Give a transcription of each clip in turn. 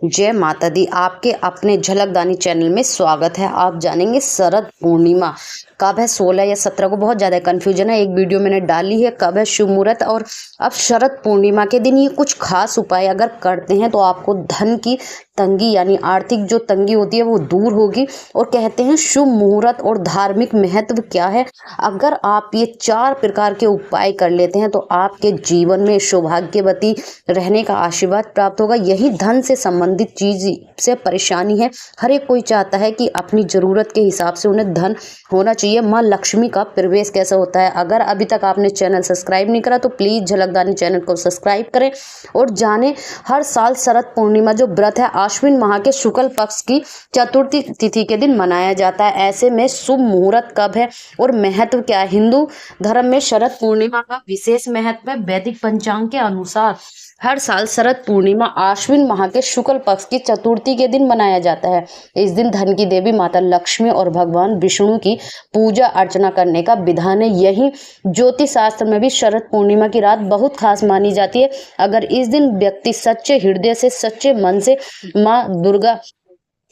जय माता दी। आपके अपने झलकदानी चैनल में स्वागत है। आप जानेंगे शरद पूर्णिमा कब है, 16 या 17 को। बहुत ज़्यादा कन्फ्यूजन है। एक वीडियो मैंने डाली है कब है शुभ मुहूर्त। और अब शरद पूर्णिमा के दिन ये कुछ खास उपाय अगर करते हैं तो आपको धन की तंगी यानी आर्थिक जो तंगी होती है वो दूर होगी। और कहते हैं शुभ मुहूर्त और धार्मिक महत्व क्या है, अगर आप ये 4 प्रकार के उपाय कर लेते हैं तो आपके जीवन में सौभाग्यवती रहने का आशीर्वाद प्राप्त होगा। यही धन से संबंधित चीज से परेशानी है। हर एक कोई चाहता है कि अपनी जरूरत के हिसाब से उन्हें धन होना चाहिए। माँ लक्ष्मी का प्रवेश कैसा होता है, अगर अभी तक आपने चैनल सब्सक्राइब नहीं करा तो प्लीज झलकदानी चैनल को सब्सक्राइब करें और जाने हर साल शरद पूर्णिमा जो व्रत है आश्विन माह के शुक्ल पक्ष की चतुर्थी तिथि के दिन मनाया जाता है। ऐसे में शुभ मुहूर्त कब है और महत्व क्या है। हिंदू धर्म में शरद पूर्णिमा का विशेष महत्व है। वैदिक पंचांग के अनुसार हर साल शरद पूर्णिमा आश्विन माह के शुक्ल पक्ष की चतुर्थी के दिन मनाया जाता है। इस दिन धन की देवी माता लक्ष्मी और भगवान विष्णु की पूजा अर्चना करने का विधान है। यही ज्योतिष शास्त्र में भी शरद पूर्णिमा की रात बहुत खास मानी जाती है। अगर इस दिन व्यक्ति सच्चे हृदय से, सच्चे मन से माँ दुर्गा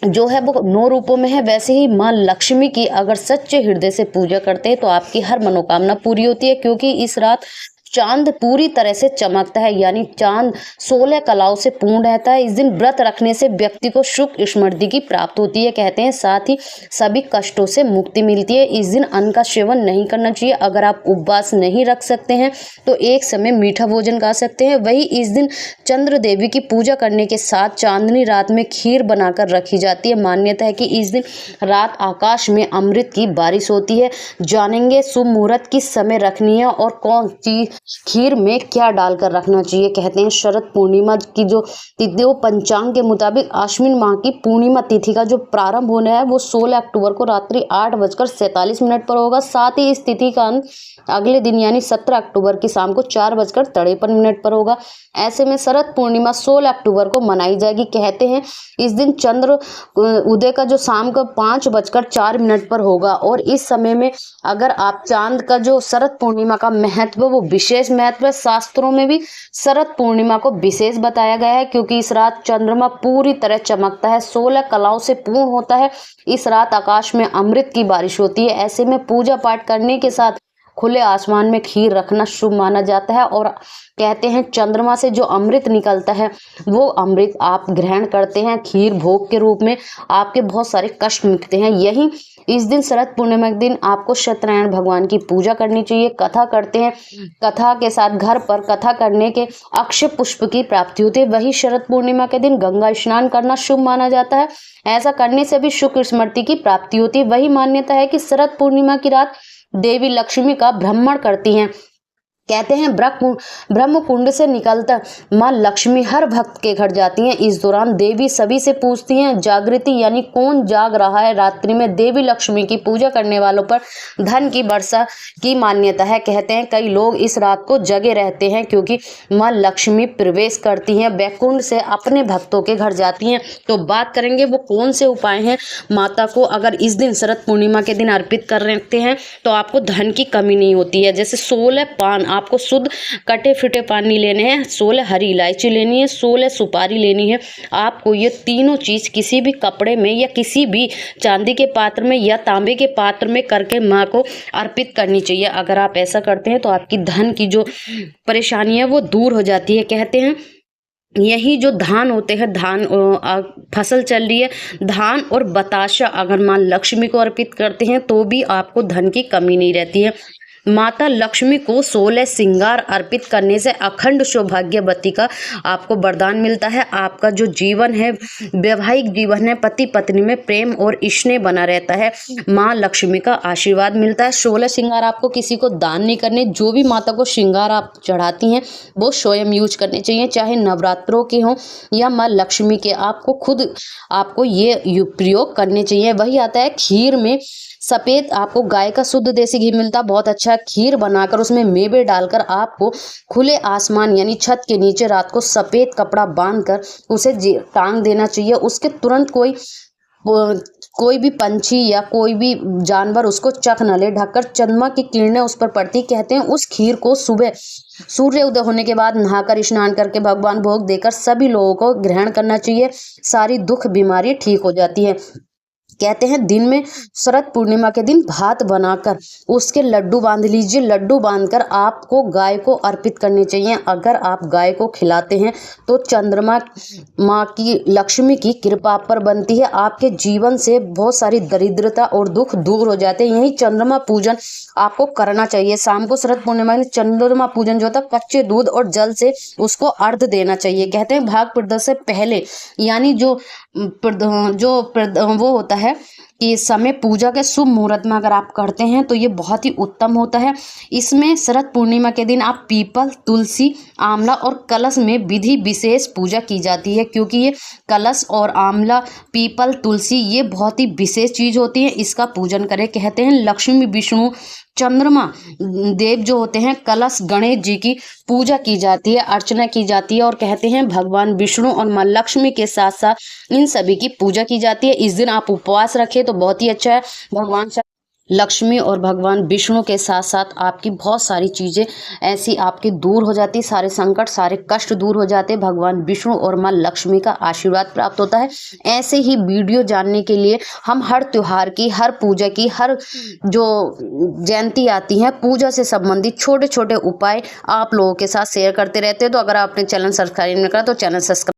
जो है वो 9 रूपों में है, वैसे ही माँ लक्ष्मी की अगर सच्चे हृदय से पूजा करते हैं तो आपकी हर मनोकामना पूरी होती है। क्योंकि इस रात चांद पूरी तरह से चमकता है, यानी चांद 16 कलाओं से पूर्ण रहता है। इस दिन व्रत रखने से व्यक्ति को सुख समृद्धि की प्राप्ति होती है। कहते हैं साथ ही सभी कष्टों से मुक्ति मिलती है। इस दिन अन्न का सेवन नहीं करना चाहिए। अगर आप उपवास नहीं रख सकते हैं तो एक समय मीठा भोजन खा सकते हैं। वही इस दिन चंद्र देवी की पूजा करने के साथ चांदनी रात में खीर बनाकर रखी जाती है। मान्यता है कि इस दिन रात आकाश में अमृत की बारिश होती है। जानेंगे शुभ मुहूर्त किस समय रखनी है और कौन सी खीर में क्या डालकर रखना चाहिए। कहते हैं शरद पूर्णिमा की जो तिथि वो पंचांग के मुताबिक आश्विन माह की पूर्णिमा तिथि का जो प्रारंभ होना है वो 16 अक्टूबर को रात्रि 8:47 पर होगा। साथ ही इस तिथि का अंत अगले दिन यानी 17 अक्टूबर की शाम को 4:53 पर होगा। ऐसे में शरद पूर्णिमा 16 अक्टूबर को मनाई जाएगी। कहते हैं इस दिन चंद्र उदय का जो शाम को 5:04 पर होगा। और इस समय में अगर आप चांद का जो शरद पूर्णिमा का महत्व वो विशेष महत्व है। शास्त्रों में भी शरद पूर्णिमा को विशेष बताया गया है क्योंकि इस रात चंद्रमा पूरी तरह चमकता है, 16 कलाओं से पूर्ण होता है। इस रात आकाश में अमृत की बारिश होती है। ऐसे में पूजा पाठ करने के साथ खुले आसमान में खीर रखना शुभ माना जाता है। और कहते हैं चंद्रमा से जो अमृत निकलता है वो अमृत आप ग्रहण करते हैं खीर भोग के रूप में, आपके बहुत सारे कष्ट मिटते हैं। यही इस दिन शरद पूर्णिमा के दिन आपको सत्यनारायण भगवान की पूजा करनी चाहिए। कथा करते हैं, कथा के साथ घर पर कथा करने के अक्षय पुष्प की प्राप्ति होती है। वही शरद पूर्णिमा के दिन गंगा स्नान करना शुभ माना जाता है। ऐसा करने से भी सुख स्मृति की प्राप्ति होती है। वही मान्यता है कि शरद पूर्णिमा की रात देवी लक्ष्मी का भ्रमण करती हैं। कहते हैं ब्रह्म कुंड से निकलकर माँ लक्ष्मी हर भक्त के घर जाती हैं। इस दौरान देवी सभी से पूछती हैं जागृति यानी कौन जाग रहा है। रात्रि में देवी लक्ष्मी की पूजा करने वालों पर धन की वर्षा की मान्यता है। कहते हैं कई लोग इस रात को जगे रहते हैं क्योंकि माँ लक्ष्मी प्रवेश करती हैं, वैकुंठ से अपने भक्तों के घर जाती हैं। तो बात करेंगे वो कौन से उपाय हैं माता को अगर इस दिन शरद पूर्णिमा के दिन अर्पित करते हैं तो आपको धन की कमी नहीं होती है। जैसे 16 पान आपको शुद्ध कटे फिटे पानी लेने हैं, 16 हरी इलायची लेनी है, 16 सुपारी लेनी है। आपको ये तीनों चीज किसी भी कपड़े में या किसी भी चांदी के पात्र में या तांबे के पात्र में करके माँ को अर्पित करनी चाहिए। अगर आप ऐसा करते हैं तो आपकी धन की जो परेशानी है वो दूर हो जाती है। कहते हैं यही जो धान होते हैं, धान फसल चल रही है, धान और बताशा अगर माँ लक्ष्मी को अर्पित करते हैं तो भी आपको धन की कमी नहीं रहती है। माता लक्ष्मी को 16 श्रृंगार अर्पित करने से अखंड सौभाग्यवती का आपको वरदान मिलता है। आपका जो जीवन है, वैवाहिक जीवन है, पति पत्नी में प्रेम और स्नेह बना रहता है। माँ लक्ष्मी का आशीर्वाद मिलता है। 16 श्रृंगार आपको किसी को दान नहीं करने। जो भी माता को श्रृंगार आप चढ़ाती हैं वो स्वयं यूज करने चाहिए, चाहे नवरात्रों के हों या माँ लक्ष्मी के। आपको खुद आपको ये प्रयोग करने चाहिए। वही आता है खीर में सफेद आपको गाय का शुद्ध देसी घी मिलता है, बहुत अच्छा। खीर बनाकर उसमें मेवे डालकर आपको खुले आसमान यानी छत के नीचे रात को सफेद कपड़ा बांधकर उसे टांग देना चाहिए। उसके तुरंत कोई कोई भी पंछी या कोई भी जानवर उसको चख न ले। ढककर चंद्रमा की किरणें उस पर पड़ती। कहते हैं उस खीर को सुबह सूर्य उदय होने के बाद नहाकर स्नान करके भगवान भोग देकर सभी लोगों को ग्रहण करना चाहिए। सारी दुख बीमारी ठीक हो जाती है। कहते हैं दिन में शरद पूर्णिमा के दिन भात बनाकर उसके लड्डू बांध लीजिए। लड्डू बांधकर आपको गाय को अर्पित करने चाहिए। अगर आप गाय को खिलाते हैं तो चंद्रमा माँ की, लक्ष्मी की कृपा पर बनती है। आपके जीवन से बहुत सारी दरिद्रता और दुख दूर हो जाते हैं। यही चंद्रमा पूजन आपको करना चाहिए। शाम को शरद पूर्णिमा में चंद्रमा पूजन जो होता है, कच्चे दूध और जल से उसको अर्घ देना चाहिए। कहते हैं भाग प्रदोष से पहले, यानी वो होता है कि इस समय पूजा के शुभ मुहूर्त में अगर आप करते हैं तो ये बहुत ही उत्तम होता है। इसमें शरद पूर्णिमा के दिन आप पीपल, तुलसी, आंवला और कलश में विधि विशेष पूजा की जाती है, क्योंकि ये कलश और आंवला, पीपल, तुलसी ये बहुत ही विशेष चीज होती है। इसका पूजन करें। कहते हैं लक्ष्मी, विष्णु, चंद्रमा देव जो होते हैं, कलश, गणेश जी की पूजा की जाती है, अर्चना की जाती है। और कहते हैं भगवान विष्णु और माँ लक्ष्मी के साथ साथ इन सभी की पूजा की जाती है। इस दिन आप उपवास रखें तो बहुत ही अच्छा है। भगवान लक्ष्मी और भगवान विष्णु के साथ साथ आपकी बहुत सारी चीज़ें ऐसी आपकी दूर हो जाती, सारे संकट, सारे कष्ट दूर हो जाते। भगवान विष्णु और माँ लक्ष्मी का आशीर्वाद प्राप्त होता है। ऐसे ही वीडियो जानने के लिए हम हर त्योहार की, हर पूजा की, हर जो जयंती आती है पूजा से संबंधित छोटे छोटे उपाय आप लोगों के साथ शेयर करते रहते हैं। तो अगर आपने चैनल सब्सक्राइब नहीं करा तो चैनल सब्सक्राइब